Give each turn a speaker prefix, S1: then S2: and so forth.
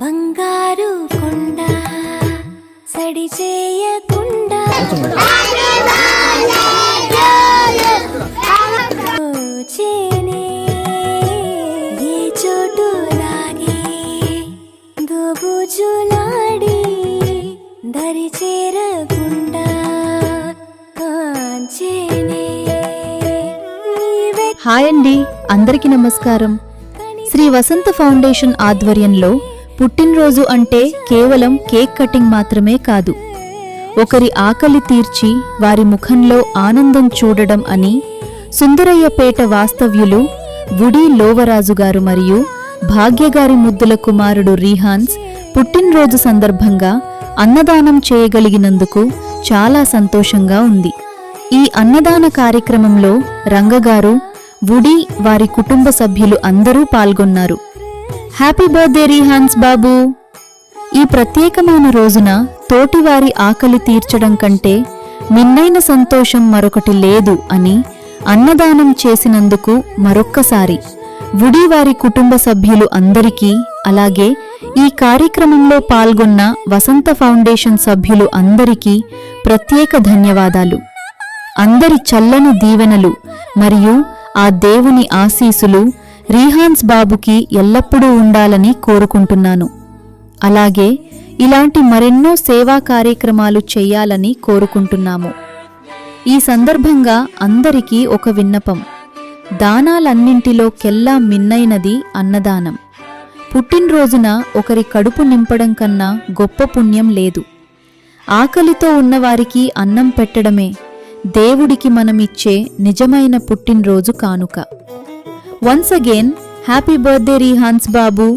S1: బంగారు కొండ సడి చేయకుండా చేనే ఏ చోటు లాగే దోబుజులాడి దరి చేరకుండా కాంచేనే.
S2: హాయ్ అండి, అందరికీ నమస్కారం. శ్రీ వసంత ఫౌండేషన్ ఆధ్వర్యంలో పుట్టినరోజు అంటే కేవలం కేక్ కటింగ్ మాత్రమే కాదు, ఒకరి ఆకలి తీర్చి వారి ముఖంలో ఆనందం చూడడం అని సుందరయ్యపేట వాస్తవ్యులు వుడీ లోవరాజు గారు మరియు భాగ్యగారి ముద్దుల కుమారుడు రీహాన్స్ పుట్టినరోజు సందర్భంగా అన్నదానం చేయగలిగినందుకు చాలా సంతోషంగా ఉంది. ఈ అన్నదాన కార్యక్రమంలో రంగగారు, వుడీ వారి కుటుంబ సభ్యులు అందరూ పాల్గొన్నారు. హ్యాపీ బర్త్డే రీహాన్స్ బాబూ! ఈ ప్రత్యేకమైన రోజున తోటివారి ఆకలి తీర్చడం కంటే మిన్నైన సంతోషం మరొకటి లేదు అని అన్నదానం చేసినందుకు మరొక్కసారి వుడీ వారి కుటుంబ సభ్యులు అందరికీ, అలాగే ఈ కార్యక్రమంలో పాల్గొన్న వసంత ఫౌండేషన్ సభ్యులు అందరికీ ప్రత్యేక ధన్యవాదాలు. అందరి చల్లని దీవెనలు మరియు ఆ దేవుని ఆశీసులు రీహాన్స్ బాబుకి ఎల్లప్పుడూ ఉండాలని కోరుకుంటున్నాను. అలాగే ఇలాంటి మరెన్నో సేవా కార్యక్రమాలు చెయ్యాలని కోరుకుంటున్నాము. ఈ సందర్భంగా అందరికీ ఒక విన్నపం. దానాలన్నింటిలో కెల్లా మిన్నైనది అన్నదానం. పుట్టినరోజున ఒకరి కడుపు నింపడం కన్నా గొప్ప పుణ్యం లేదు. ఆకలితో ఉన్నవారికి అన్నం పెట్టడమే దేవుడికి మనమిచ్చే నిజమైన పుట్టినరోజు కానుక. Once again, happy birthday Rihans Babu.